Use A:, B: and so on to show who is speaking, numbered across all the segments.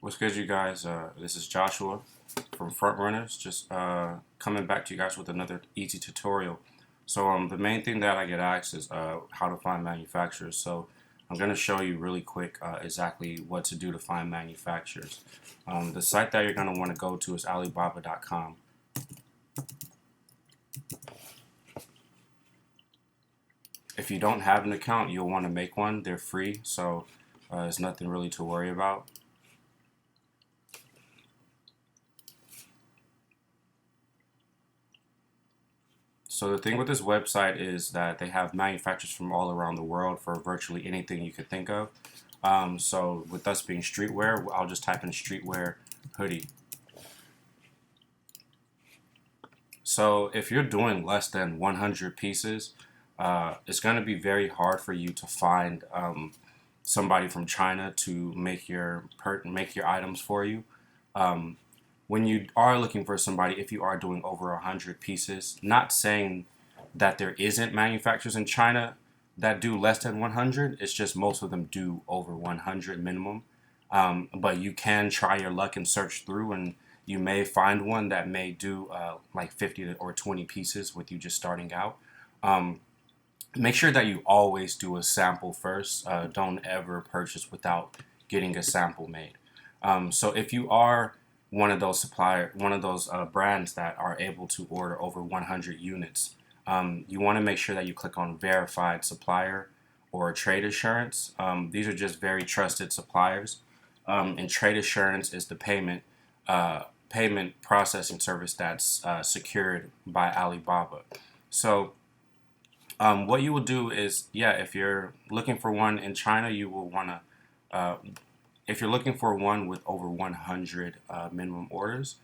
A: What's good, you guys? This is Joshua from Frontrunners, just coming back to you guys with another easy tutorial. The main thing that I get asked is how to find manufacturers. So I'm going to show you really quick exactly what to do to find manufacturers. The site that you're going to want to go to is Alibaba.com. If you don't have an account, you'll want to make one. They're free, so there's nothing really to worry about. So the thing with this website is that they have manufacturers from all around the world for virtually anything you could think of. So with us being streetwear, I'll just type in streetwear hoodie. So if you're doing less than 100 pieces, it's going to be very hard for you to find somebody from China to make your items for you. When you are looking for somebody, if you are doing over 100 pieces, not saying that there isn't manufacturers in China that do less than 100, it's just most of them do over 100 minimum. But you can try your luck and search through, and you may find one that may do like 50 or 20 pieces with you just starting out. Make sure that you always do a sample first. Don't ever purchase without getting a sample made. So if you are one of those brands that are able to order over 100 units, you want to make sure that you click on verified supplier or trade assurance. These are just very trusted suppliers, and trade assurance is the payment processing service that's secured by Alibaba. So what you will do is, if you're looking for one in China, you will want to if you're looking for one with over 100 minimum orders,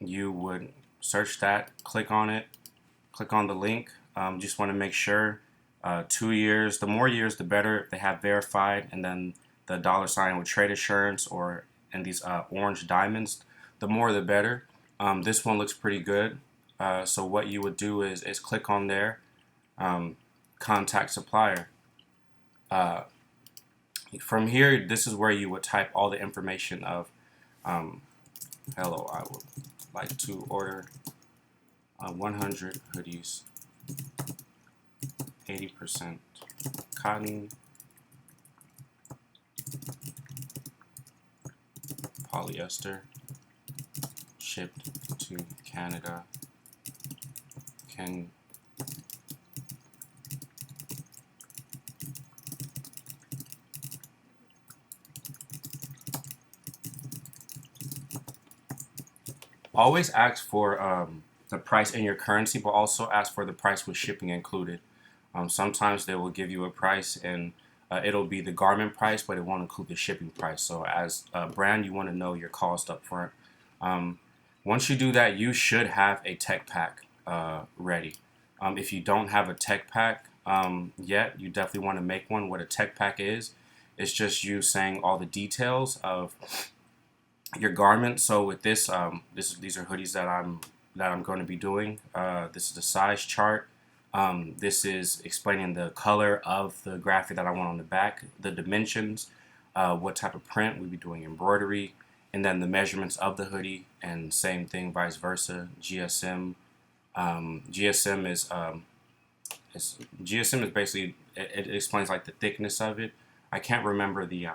A: you would search that, click on it, click on the link. Just want to make sure 2 years, the more years the better. If they have verified and then the $ with trade assurance and these orange diamonds, the more the better. This one looks pretty good. So what you would do is click on there, contact supplier. From here, this is where you would type all the information of, hello, I would like to order 100 hoodies, 80% cotton, polyester, shipped to Canada. Can always ask for the price in your currency, but also ask for the price with shipping included. Sometimes they will give you a price and it'll be the garment price, but it won't include the shipping price. So as a brand, you want to know your cost up front. Once you do that, you should have a tech pack ready. If you don't have a tech pack yet, you definitely want to make one. What a tech pack is, it's just you saying all the details of your garment. So with these are hoodies that I'm going to be doing. This is the size chart. This is explaining the color of the graphic that I want on the back, the dimensions, what type of print we'll be doing, embroidery, and then the measurements of the hoodie, and same thing vice versa. GSM. GSM is basically, it explains like the thickness of it. I can't remember the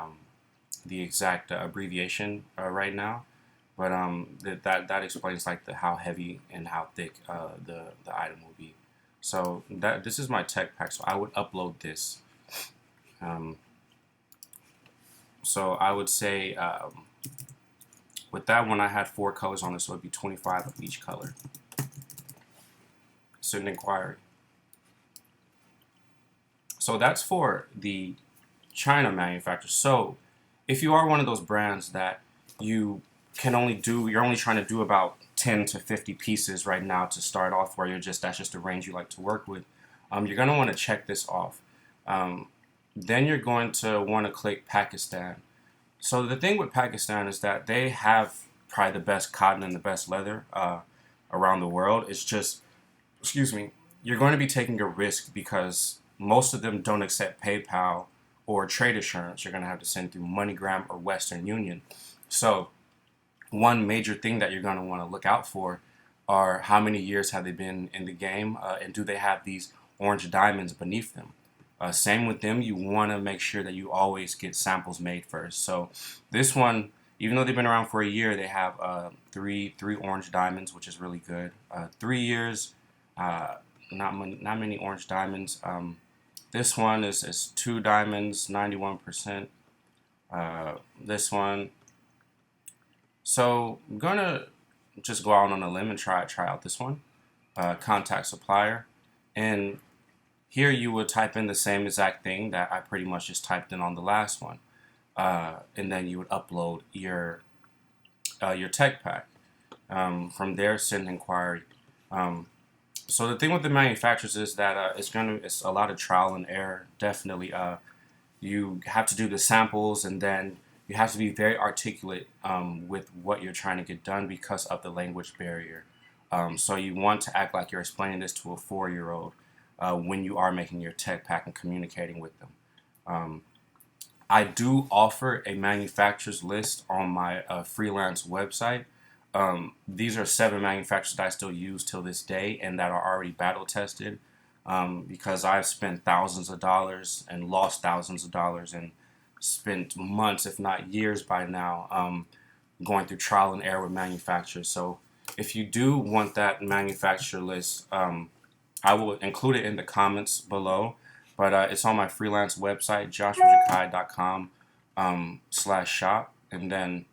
A: exact abbreviation right now, but that explains like how heavy and how thick the item will be. So this is my tech pack. So I would upload this. So I would say with that one, I had 4 colors on it, so it'd be 25 of each color. Send inquiry. So that's for the China manufacturer. So if you are one of those brands that you're only trying to do about 10 to 50 pieces right now to start off, where that's just the range you like to work with, you're going to want to check this off. Then you're going to want to click Pakistan. So the thing with Pakistan is that they have probably the best cotton and the best leather around the world. It's just, you're going to be taking a risk because most of them don't accept PayPal or trade assurance, you're going to have to send through MoneyGram or Western Union. So one major thing that you're going to want to look out for are how many years have they been in the game, and do they have these orange diamonds beneath them. Same with them, you want to make sure that you always get samples made first. So this one, even though they've been around for a year, they have three orange diamonds, which is really good. 3 years, not many orange diamonds. This one is 2 diamonds, 91%. This one. So I'm gonna just go out on a limb and try out this one. Contact supplier, and here you would type in the same exact thing that I pretty much just typed in on the last one, and then you would upload your tech pack. From there, send inquiry. So the thing with the manufacturers is that it's a lot of trial and error. Definitely, you have to do the samples, and then you have to be very articulate with what you're trying to get done because of the language barrier. So you want to act like you're explaining this to a 4-year-old when you are making your tech pack and communicating with them. I do offer a manufacturer's list on my freelance website. These are 7 manufacturers that I still use till this day and that are already battle tested, because I've spent thousands of dollars and lost thousands of dollars and spent months, if not years by now, going through trial and error with manufacturers. So if you do want that manufacturer list, I will include it in the comments below, but it's on my freelance website, joshuajackai.com/shop, and then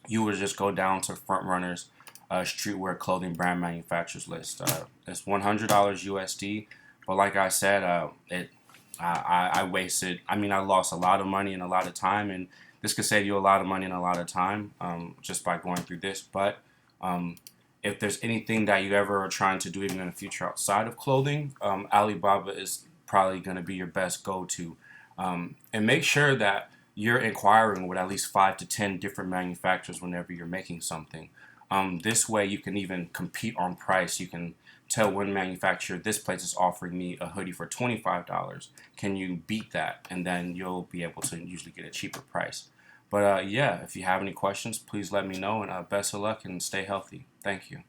A: you would just go down to Frontrunners streetwear clothing brand manufacturers list. It's $100 USD, but like I said, I wasted. I mean, I lost a lot of money and a lot of time, and this could save you a lot of money and a lot of time just by going through this. But if there's anything that you ever are trying to do even in the future outside of clothing, Alibaba is probably going to be your best go-to. And make sure that you're inquiring with at least 5 to 10 different manufacturers whenever you're making something. This way you can even compete on price. You can tell one manufacturer, this place is offering me a hoodie for $25. Can you beat that? And then you'll be able to usually get a cheaper price. But yeah, if you have any questions, please let me know, and best of luck and stay healthy. Thank you.